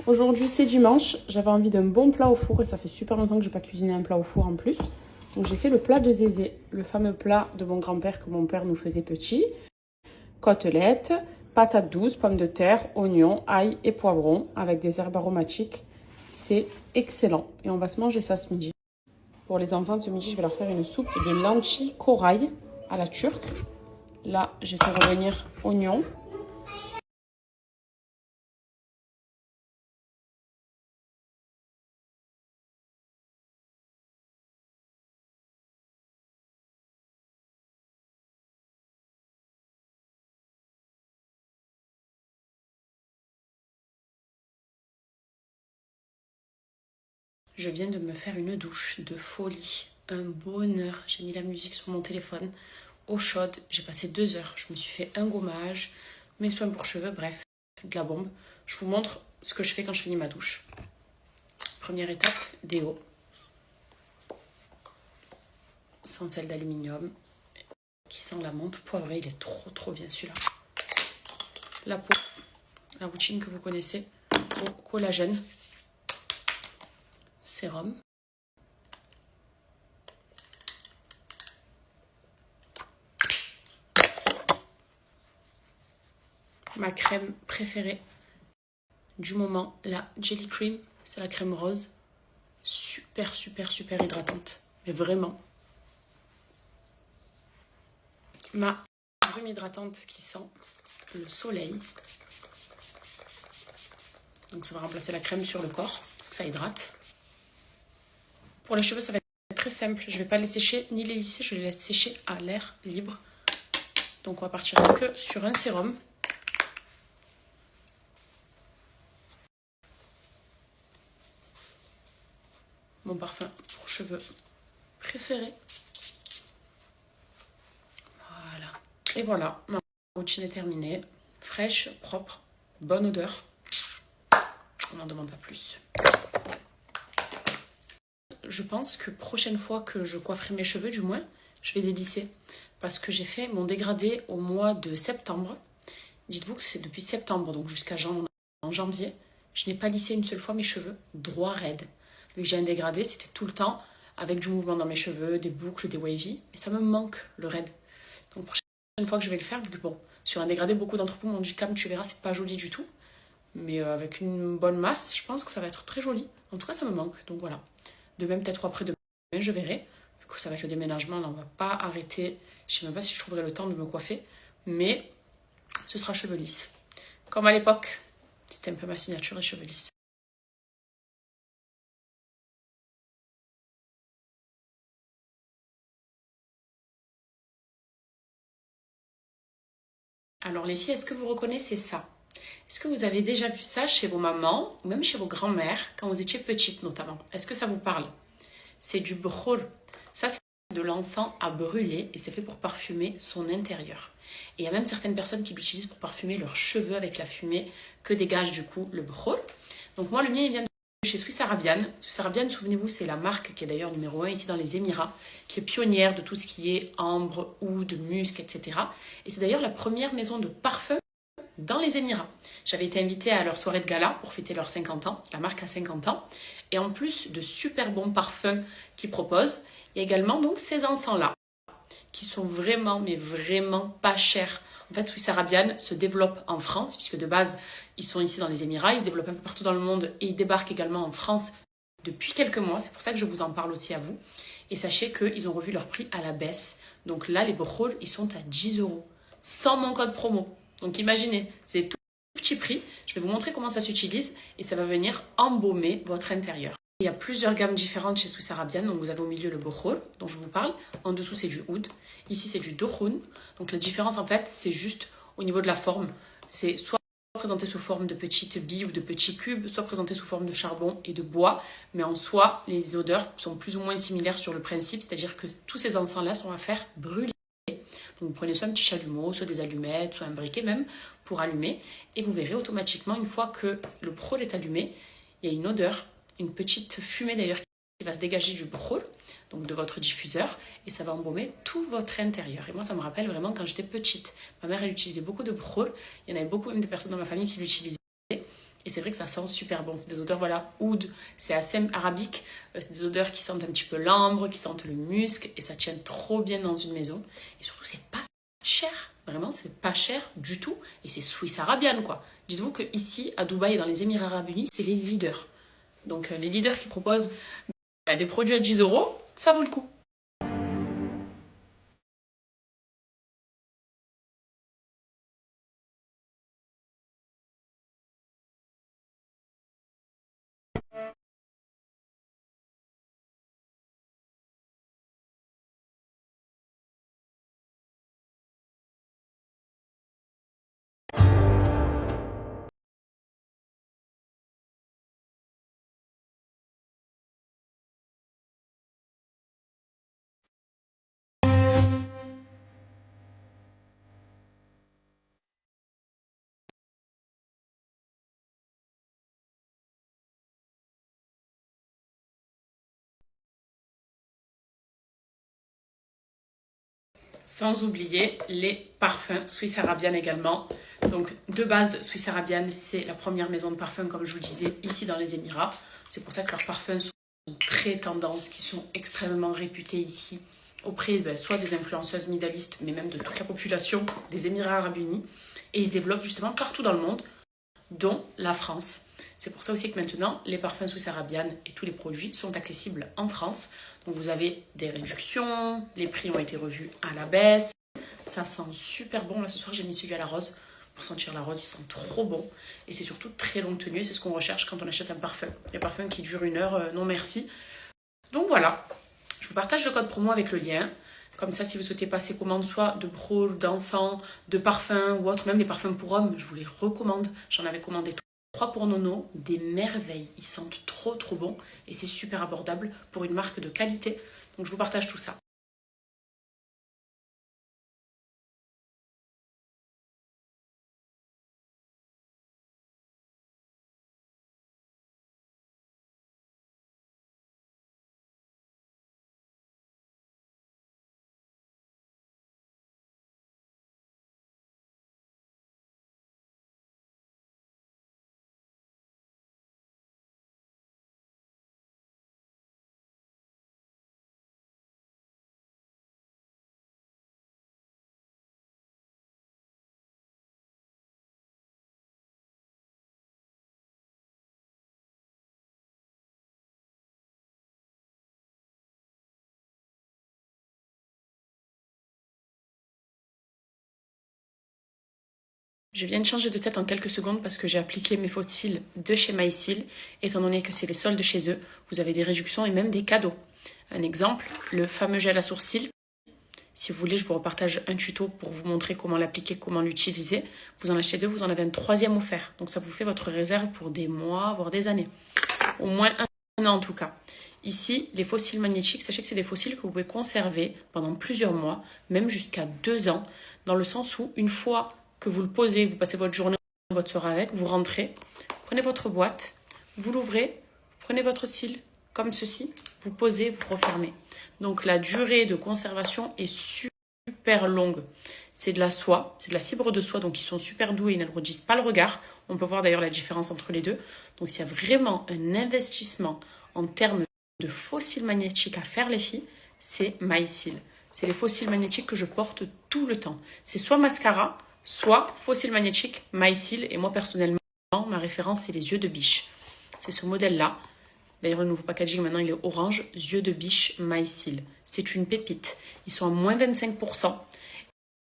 Aujourd'hui c'est dimanche, j'avais envie d'un bon plat au four et ça fait super longtemps que j'ai pas cuisiné un plat au four en plus. Donc j'ai fait le plat de Zézé, le fameux plat de mon grand-père que mon père nous faisait petit. Côtelettes, patates douces, pommes de terre, oignons, ail et poivrons avec des herbes aromatiques. C'est excellent et on va se manger ça ce midi. Pour les enfants ce midi je vais leur faire une soupe de lentilles corail à la turque. Là j'ai fait revenir oignons. Je viens de me faire une douche de folie, un bonheur. J'ai mis la musique sur mon téléphone, eau chaude. J'ai passé 2 heures. Je me suis fait un gommage, mes soins pour cheveux, bref, de la bombe. Je vous montre ce que je fais quand je finis ma douche. Première étape, déo. Sans sel d'aluminium, qui sent la menthe poivrée. Il est trop bien celui-là. La peau, la routine que vous connaissez, au collagène. Sérum. Ma crème préférée du moment, la Jelly Cream. C'est la crème rose. Super hydratante. Mais vraiment. Ma crème hydratante qui sent le soleil. Donc ça va remplacer la crème sur le corps parce que ça hydrate. Pour les cheveux, ça va être très simple. Je ne vais pas les sécher ni les lisser, je les laisse sécher à l'air libre. Donc on va partir que sur un sérum. Mon parfum pour cheveux préféré. Voilà. Et voilà, ma routine est terminée. Fraîche, propre, bonne odeur. On n'en demande pas plus. Je pense que prochaine fois que je coifferai mes cheveux, du moins, je vais les lisser. Parce que j'ai fait mon dégradé au mois de septembre. Dites-vous que c'est depuis septembre, donc jusqu'à janvier. Je n'ai pas lissé une seule fois mes cheveux droit raide. Vu que j'ai un dégradé, c'était tout le temps avec du mouvement dans mes cheveux, des boucles, des wavy. Et ça me manque, le raide. Donc prochaine fois que je vais le faire, vu que bon, sur un dégradé, beaucoup d'entre vous m'ont dit, Cam, tu verras, c'est pas joli du tout. Mais avec une bonne masse, je pense que ça va être très joli. En tout cas, ça me manque, donc voilà. Demain, peut-être après-demain, je verrai. Du coup, ça va être le déménagement, là, on va pas arrêter. Je sais même pas si je trouverai le temps de me coiffer. Mais ce sera cheveux lisses. Comme à l'époque, c'était un peu ma signature, les cheveux lisses. Alors les filles, est-ce que vous reconnaissez ça? Est-ce que vous avez déjà vu ça chez vos mamans ou même chez vos grands-mères quand vous étiez petites notamment? Est-ce que ça vous parle? C'est du brol. Ça, c'est de l'encens à brûler et c'est fait pour parfumer son intérieur. Et il y a même certaines personnes qui l'utilisent pour parfumer leurs cheveux avec la fumée que dégage du coup le brol. Donc moi, le mien, il vient de chez Swiss Arabian. Swiss Arabian, souvenez-vous, c'est la marque qui est d'ailleurs numéro 1 ici dans les Émirats, qui est pionnière de tout ce qui est ambre, oud, musc, etc. Et c'est d'ailleurs la première maison de parfum dans les Émirats. J'avais été invitée à leur soirée de gala pour fêter leurs 50 ans. La marque a 50 ans. Et en plus de super bons parfums qu'ils proposent, il y a également donc ces encens-là qui sont vraiment, mais vraiment pas chers. En fait, Swiss Arabian se développe en France, puisque de base, ils sont ici dans les Émirats, ils se développent un peu partout dans le monde et ils débarquent également en France depuis quelques mois. C'est pour ça que je vous en parle aussi à vous. Et sachez qu'ils ont revu leur prix à la baisse. Donc là, les brôles, ils sont à 10 €, sans mon code promo. Donc imaginez, c'est tout petit prix. Je vais vous montrer comment ça s'utilise et ça va venir embaumer votre intérieur. Il y a plusieurs gammes différentes chez Swiss Arabian. Donc vous avez au milieu le bokhol dont je vous parle. En dessous, c'est du oud. Ici, c'est du dokhun. Donc la différence, en fait, c'est juste au niveau de la forme. C'est soit présenté sous forme de petites billes ou de petits cubes, soit présenté sous forme de charbon et de bois. Mais en soi, les odeurs sont plus ou moins similaires sur le principe. C'est-à-dire que tous ces encens-là sont à faire brûler. Donc vous prenez soit un petit chalumeau, soit des allumettes, soit un briquet même pour allumer. Et vous verrez automatiquement, une fois que le brôle est allumé, il y a une odeur, une petite fumée d'ailleurs qui va se dégager du brôle, donc de votre diffuseur, et ça va embaumer tout votre intérieur. Et moi, ça me rappelle vraiment quand j'étais petite. Ma mère, elle utilisait beaucoup de brôle. Il y en avait beaucoup, même des personnes dans ma famille qui l'utilisaient. Et c'est vrai que ça sent super bon. C'est des odeurs, voilà, oud, c'est assez arabique. C'est des odeurs qui sentent un petit peu l'ambre, qui sentent le musc. Et ça tient trop bien dans une maison. Et surtout, c'est pas cher. Vraiment, c'est pas cher du tout. Et c'est Swiss Arabian, quoi. Dites-vous qu'ici, à Dubaï et dans les Émirats Arabes Unis, c'est les leaders. Donc, les leaders qui proposent des produits à 10 euros, ça vaut le coup. Sans oublier les parfums Swiss Arabian également. Donc de base, Swiss Arabian, c'est la première maison de parfums, comme je vous le disais, ici dans les Émirats. C'est pour ça que leurs parfums sont très tendances, qui sont extrêmement réputés ici, auprès soit des influenceuses Middle East, mais même de toute la population des Émirats Arabes Unis. Et ils se développent justement partout dans le monde, dont la France. C'est pour ça aussi que maintenant, les parfums Swiss Arabian et tous les produits sont accessibles en France. Donc vous avez des réductions, les prix ont été revus à la baisse. Ça sent super bon. Là ce soir j'ai mis celui à la rose. Pour sentir la rose, il sent trop bon. Et c'est surtout très longue tenue. C'est ce qu'on recherche quand on achète un parfum. Les parfums qui durent 1 heure, non merci. Donc voilà, je vous partage le code promo avec le lien. Comme ça, si vous souhaitez passer commande soit de brôle, d'encens, de parfums ou autre, même les parfums pour hommes, je vous les recommande. J'en avais commandé 3 pour Nono, des merveilles. Ils sentent trop trop bon et c'est super abordable pour une marque de qualité. Donc je vous partage tout ça. Je viens de changer de tête en quelques secondes parce que j'ai appliqué mes fossiles de chez MySeal. Étant donné que c'est les soldes chez eux, vous avez des réductions et même des cadeaux. Un exemple, le fameux gel à sourcils. Si vous voulez, je vous repartage un tuto pour vous montrer comment l'appliquer, comment l'utiliser. Vous en achetez 2, vous en avez un 3e offert. Donc ça vous fait votre réserve pour des mois, voire des années. Au moins 1 an en tout cas. Ici, les fossiles magnétiques, sachez que c'est des fossiles que vous pouvez conserver pendant plusieurs mois, même jusqu'à 2 ans, dans le sens où une fois que vous le posez, vous passez votre journée, votre soirée avec, vous rentrez, prenez votre boîte, vous l'ouvrez, prenez votre cil, comme ceci, vous posez, vous refermez. Donc la durée de conservation est super longue. C'est de la soie, c'est de la fibre de soie, donc ils sont super doux et ils n'alourdissent pas le regard. On peut voir d'ailleurs la différence entre les deux. Donc s'il y a vraiment un investissement en termes de fossiles magnétiques à faire les filles, c'est MySeal. C'est les fossiles magnétiques que je porte tout le temps. C'est soit mascara, soit fossiles magnétiques MySeal. Et moi personnellement, ma référence c'est les yeux de biche. C'est ce modèle-là. D'ailleurs, le nouveau packaging, maintenant, il est orange. Yeux de biche MySeal. C'est une pépite. Ils sont à moins 25%.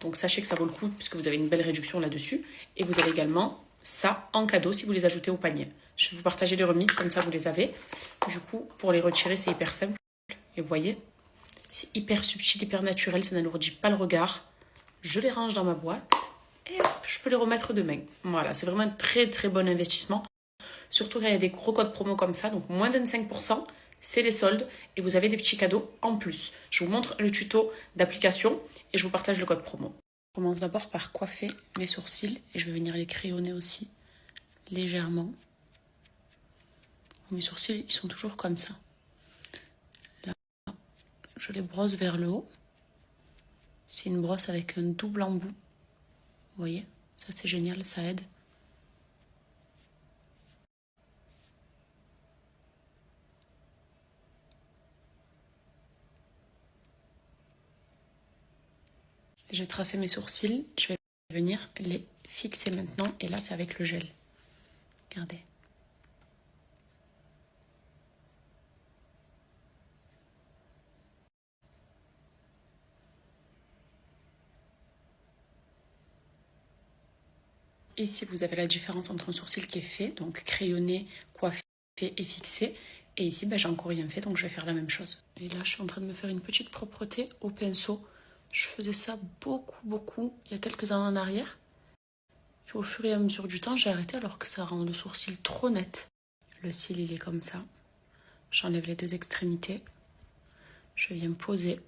Donc, sachez que ça vaut le coup puisque vous avez une belle réduction là-dessus. Et vous avez également ça en cadeau si vous les ajoutez au panier. Je vais vous partager les remises, comme ça, vous les avez. Du coup, pour les retirer, c'est hyper simple. Et vous voyez, c'est hyper subtil, hyper naturel. Ça n'alourdit pas le regard. Je les range dans ma boîte. Et hop, je peux les remettre demain. Voilà, c'est vraiment un très, très bon investissement. Surtout quand il y a des gros codes promo comme ça, donc moins de 25%, c'est les soldes et vous avez des petits cadeaux en plus. Je vous montre le tuto d'application et je vous partage le code promo. Je commence d'abord par coiffer mes sourcils et je vais venir les crayonner aussi légèrement. Mes sourcils, ils sont toujours comme ça. Là, je les brosse vers le haut. C'est une brosse avec un double embout. Vous voyez, ça c'est génial, ça aide. J'ai tracé mes sourcils. Je vais venir les fixer maintenant. Et là, c'est avec le gel. Regardez. Ici, vous avez la différence entre un sourcil qui est fait, donc crayonné, coiffé et fixé. Et ici, j'ai encore rien fait, donc je vais faire la même chose. Et là, je suis en train de me faire une petite propreté au pinceau. Je faisais ça beaucoup, il y a quelques années en arrière. Puis au fur et à mesure du temps, j'ai arrêté alors que ça rend le sourcil trop net. Le cil, il est comme ça. J'enlève les deux extrémités. Je viens poser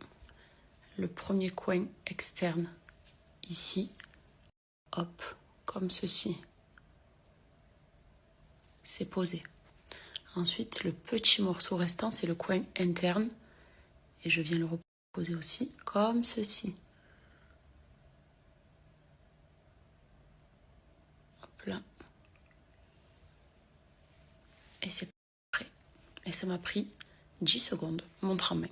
le premier coin externe ici. Hop, comme ceci. C'est posé. Ensuite, le petit morceau restant, c'est le coin interne. Et je viens le reposer aussi, comme ceci. Hop là. Et c'est prêt. Et ça m'a pris 10 secondes, montre en main.